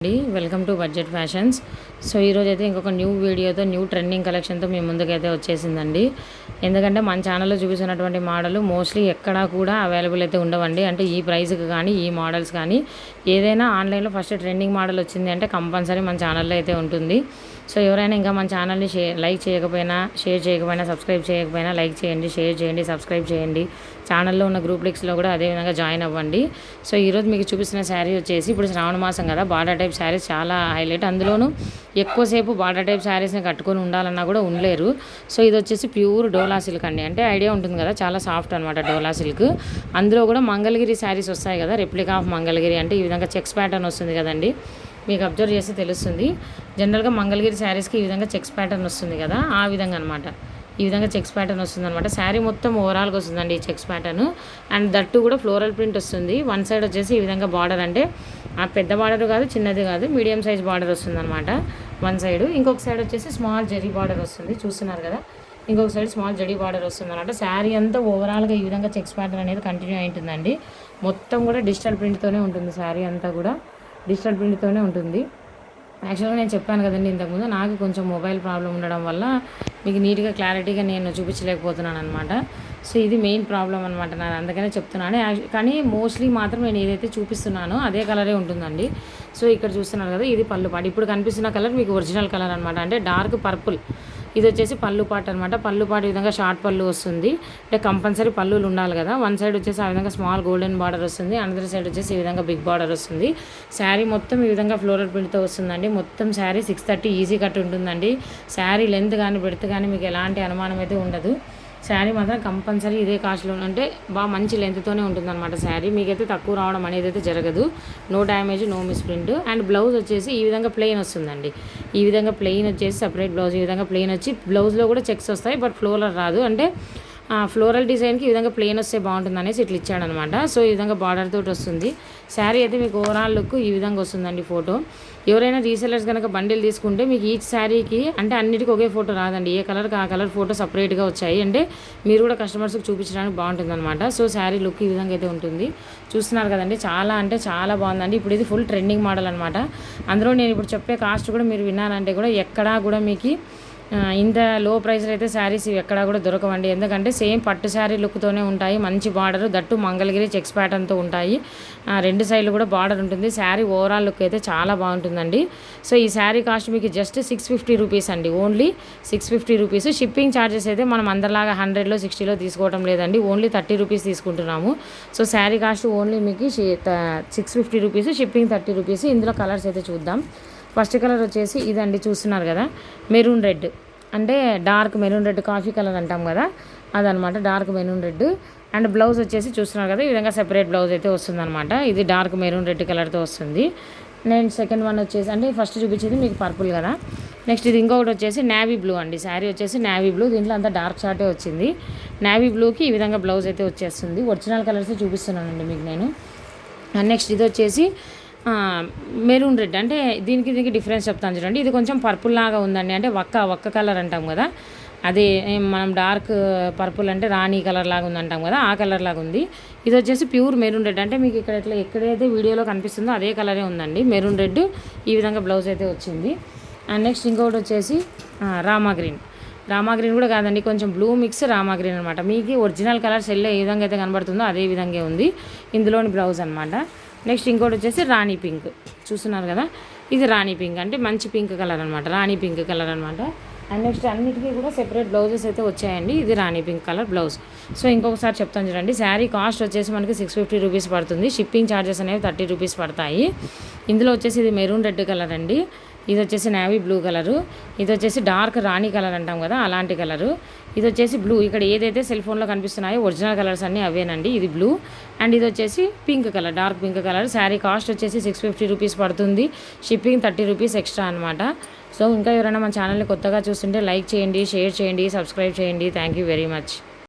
Welcome to budget fashions. So ఈరోజు అయితే ఇంకొక న్యూ వీడియోతో న్యూ ట్రెండింగ్ కలెక్షన్తో మీ ముందుకైతే వచ్చేసిందండి. ఎందుకంటే మన ఛానల్లో చూపిస్తున్నటువంటి మోడల్ మోస్ట్లీ ఎక్కడా కూడా అవైలబుల్ అయితే ఉండవండి. అంటే ఈ ప్రైస్కి కానీ ఈ మోడల్స్ కానీ ఏదైనా ఆన్లైన్లో ఫస్ట్ ట్రెండింగ్ మోడల్ వచ్చింది అంటే కంపల్సరీ మన ఛానల్లో అయితే ఉంటుంది. సో ఎవరైనా ఇంకా మన ఛానల్ని లైక్ చేయకపోయినా, షేర్ చేయకపోయినా, సబ్స్క్రైబ్ చేయకపోయినా లైక్ చేయండి, షేర్ చేయండి, సబ్స్క్రైబ్ చేయండి. ఛానల్లో ఉన్న గ్రూప్ లింక్స్లో కూడా అదేవిధంగా జాయిన్ అవ్వండి. సో ఈరోజు మీకు చూపిస్తున్న శారీ వచ్చేసి ఇప్పుడు శ్రావణ మాసం కదా, బార్డర్ టైప్ శారీస్ చాలా హైలైట్. అందులోనూ ఎక్కువసేపు బార్డర్ టైప్ శారీస్ని కట్టుకొని ఉండాలన్నా కూడా ఉండలేరు. సో ఇది వచ్చేసి ప్యూర్ డోలా సిల్క్ అండి. అంటే ఐడియా ఉంటుంది కదా, చాలా సాఫ్ట్ అనమాట డోలా సిల్క్. అందులో కూడా మంగళగిరి శారీస్ వస్తాయి కదా, రెప్లికా ఆఫ్ మంగళగిరి. అంటే ఈ విధంగా చెక్స్ ప్యాటర్న్ వస్తుంది కదండి, మీకు అబ్జర్వ్ చేస్తే తెలుస్తుంది. జనరల్గా మంగళగిరి శారీస్కి ఈ విధంగా చెక్స్ ప్యాటర్న్ వస్తుంది కదా, ఆ విధంగా అనమాట. ఈ విధంగా చెక్స్ ప్యాటర్న్ వస్తుంది అనమాట. శారీ మొత్తం ఓవరాల్గా వస్తుందండి ఈ చెక్స్ ప్యాటర్న్. అండ్ దట్టు కూడా ఫ్లోరల్ ప్రింట్ వస్తుంది. వన్ సైడ్ వచ్చేసి ఈ విధంగా బార్డర్, అంటే ఆ పెద్ద బార్డర్ కాదు, చిన్నది కాదు, మీడియం సైజ్ బార్డర్ వస్తుంది అనమాట వన్ సైడ్. ఇంకొక సైడ్ వచ్చేసి స్మాల్ జరీ బార్డర్ వస్తుంది, చూస్తున్నారు కదా. ఇంకొక సైడ్ స్మాల్ జరీ బార్డర్ వస్తుంది అనమాట. శారీ అంతా ఓవరాల్గా ఈ విధంగా చెక్స్ ప్యాటర్న్ అనేది కంటిన్యూ అయి ఉంటుందండి. మొత్తం కూడా డిజిటల్ ప్రింట్తోనే ఉంటుంది. శారీ అంతా కూడా డిజిటల్ ప్రింట్తోనే ఉంటుంది. యాక్చువల్గా నేను చెప్పాను కదండి ఇంతకుముందు, నాకు కొంచెం మొబైల్ ప్రాబ్లం ఉండడం వల్ల మీకు నీట్గా క్లారిటీగా నేను చూపించలేకపోతున్నాను అనమాట. సో ఇది మెయిన్ ప్రాబ్లం అనమాట, నేను అందుకనే చెప్తున్నాను. కానీ మోస్ట్లీ మాత్రం నేను ఏదైతే చూపిస్తున్నానో అదే కలరే ఉంటుందండి. సో ఇక్కడ చూస్తున్నారు కదా, ఇది పళ్ళు పాటు. ఇప్పుడు కనిపిస్తున్న కలర్ మీకు ఒరిజినల్ కలర్ అనమాట, అంటే డార్క్ పర్పుల్. ఇది వచ్చేసి పళ్ళు పాటు అనమాట. పళ్ళు పాటు ఈ విధంగా షార్ట్ పళ్ళు వస్తుంది. అంటే కంపల్సరీ పళ్ళులు ఉండాలి కదా. వన్ సైడ్ వచ్చేసి ఆ విధంగా స్మాల్ గోల్డెన్ బార్డర్ వస్తుంది, అనదర్ సైడ్ వచ్చేసి ఈ విధంగా బిగ్ బార్డర్ వస్తుంది. శారీ మొత్తం ఈ విధంగా ఫ్లోరల్ ప్రింట్తో వస్తుందండి. మొత్తం శారీ 630 ఈజీ కట్ ఉంటుందండి. శారీ లెంత్ కానీ బ్రెడ్త్ కానీ మీకు ఎలాంటి అనుమానం అయితే ఉండదు. శారీ మాత్రం కంపల్సరీ ఇదే కాస్ట్లో, అంటే బాగా మంచి లెంత్తోనే ఉంటుందన్నమాట. శారీ మీకైతే తక్కువ రావడం అనేది అయితే జరగదు. No damage, no misprint. And blouse వచ్చేసి ఈ విధంగా ప్లెయిన్ వస్తుందండి. ఈ విధంగా ప్లెయిన్ వచ్చేసి సపరేట్ బ్లౌజ్ ఈ విధంగా ప్లెయిన్ వచ్చి బ్లౌజ్లో కూడా చెక్స్ వస్తాయి, బట్ ఫ్లోరల్ రాదు. అంటే ఫ్లోరల్ డిజైన్కి ఈ విధంగా ప్లెయిన్ వస్తే బాగుంటుంది అనేసి ఇట్లా ఇచ్చాడనమాట. సో ఈ విధంగా బార్డర్ తోటి వస్తుంది. శారీ అయితే మీకు ఓవరాల్ లుక్ ఈ విధంగా వస్తుందండి. ఫోటో ఎవరైనా రీసెలర్స్ కనుక బండిల్ తీసుకుంటే మీకు ఈచ్ శారీకి అంటే అన్నిటికీ ఒకే ఫోటో రాదండి. ఏ కలర్కి ఆ కలర్ ఫోటో సపరేట్గా వచ్చాయి, అంటే మీరు కూడా కస్టమర్స్కి చూపించడానికి బాగుంటుంది అనమాట. సో శారీ లుక్ ఈ విధంగా అయితే ఉంటుంది. చూస్తున్నారు కదండి, చాలా అంటే చాలా బాగుందండి. ఇప్పుడు ఇది ఫుల్ ట్రెండింగ్ మోడల్ అనమాట. అందులో నేను ఇప్పుడు చెప్పే కాస్ట్ కూడా మీరు విన్నారంటే కూడా ఎక్కడా కూడా మీకు ఇంత లో ప్రైస్లో అయితే శారీస్ ఇవి ఎక్కడా కూడా దొరకవండి. ఎందుకంటే సేమ్ పట్టు శారీ లుక్తోనే ఉంటాయి. మంచి బార్డర్, దట్టు మంగళగిరి చెక్స్ ప్యాటర్న్తో ఉంటాయి. రెండు సైడ్లు కూడా బార్డర్ ఉంటుంది. శారీ ఓవరాల్ లుక్ అయితే చాలా బాగుంటుందండి. సో ఈ శారీ కాస్ట్ మీకు జస్ట్ 650 రూపీస్ అండి, ఓన్లీ 650 రూపీస్. షిప్పింగ్ ఛార్జెస్ అయితే మనం అందరిలాగా 100లో 60లో తీసుకోవడం లేదండి, ఓన్లీ 30 రూపీస్ తీసుకుంటున్నాము. సో శారీ కాస్ట్ ఓన్లీ మీకు 650 రూపీస్, షిప్పింగ్ 30 రూపీస్. ఇందులో కలర్స్ అయితే చూద్దాం. ఫస్ట్ కలర్ వచ్చేసి ఇదండి, చూస్తున్నారు కదా, మెరూన్ రెడ్. అంటే dark maroon red, coffee colour అంటాం కదా అదనమాట, dark maroon red. And blouse వచ్చేసి చూస్తున్నారు కదా, ఈ విధంగా సెపరేట్ బ్లౌజ్ అయితే వస్తుందన్నమాట. ఇది డార్క్ మెరూన్ రెడ్ కలర్తో వస్తుంది. నేను సెకండ్ వన్ వచ్చేసి, అంటే ఫస్ట్ చూపించేది మీకు పర్పుల్ కదా, నెక్స్ట్ ఇది ఇంకొకటి వచ్చేసి నేవీ బ్లూ అండి. శారీ వచ్చేసి నేవీ బ్లూ, దీంట్లో అంతా డార్క్ షార్టే వచ్చింది. నేవీ బ్లూకి ఈ విధంగా బ్లౌజ్ అయితే వచ్చేస్తుంది. ఒరిజినల్ కలర్స్ చూపిస్తున్నానండి మీకు నేను. అండ్ నెక్స్ట్ ఇది వచ్చేసి మెరూన్ రెడ్. అంటే దీనికి డిఫరెన్స్ చెప్తాను చూడండి. ఇది కొంచెం పర్పుల్ లాగా ఉందండి, అంటే ఒక్క కలర్ అంటాం కదా, అదే మనం డార్క్ పర్పుల్ అంటే రాణి కలర్ లాగా ఉందంటాం కదా, ఆ కలర్ లాగా ఉంది. ఇది వచ్చేసి ప్యూర్ మెరూన్ రెడ్. అంటే మీకు ఇక్కడ ఎక్కడైతే వీడియోలో కనిపిస్తుందో అదే కలరే ఉందండి, మెరూన్ రెడ్. ఈ విధంగా బ్లౌజ్ అయితే వచ్చింది. అండ్ నెక్స్ట్ ఇంకొకటి వచ్చేసి రామా గ్రీన్. రామా గ్రీన్ కూడా కాదండి, కొంచెం బ్లూ మిక్స్ రామా గ్రీన్ అనమాట. మీకు ఒరిజినల్ కలర్ సెల్లో ఏ విధంగా అయితే కనబడుతుందో అదే విధంగా ఉంది ఇందులోని బ్లౌజ్ అనమాట. నెక్స్ట్ ఇంకోటి వచ్చేసి రాణి పింక్, చూస్తున్నారు కదా, ఇది రాణి పింక్. అంటే మంచి పింక్ కలర్ అనమాట, రాణి పింక్ కలర్ అనమాట. అండ్ నెక్స్ట్ అన్నిటికీ కూడా సెపరేట్ బ్లౌజెస్ అయితే వచ్చాయండి. ఇది రాణి పింక్ కలర్ బ్లౌజ్. సో ఇంకొకసారి చెప్తాను చూడండి, శారీ కాస్ట్ వచ్చేసి మనకి 650 రూపీస్ పడుతుంది. షిప్పింగ్ ఛార్జెస్ అనేవి 30 రూపీస్ పడతాయి. ఇందులో వచ్చేసి ఇది మెరూన్ రెడ్ కలర్ అండి, ఇది వచ్చేసి నేవీ బ్లూ కలరు, ఇది వచ్చేసి డార్క్ రాణి కలర్ అంటాం కదా అలాంటి కలరు, ఇది వచ్చేసి బ్లూ. ఇక్కడ ఏదైతే సెల్ ఫోన్లో కనిపిస్తున్నాయో ఒరిజినల్ కలర్స్ అన్నీ అవేనండి. ఇది బ్లూ. అండ్ ఇది వచ్చేసి pink colour, dark pink colour. Sari cost వచ్చేసి 650 రూపీస్ పడుతుంది. షిప్పింగ్ 30 రూపీస్ ఎక్స్ట్రా అనమాట. సో ఇంకా ఎవరైనా మన ఛానల్ని కొత్తగా చూస్తుంటే లైక్ చేయండి, షేర్ చేయండి, సబ్స్క్రైబ్ చేయండి. Thank you very much.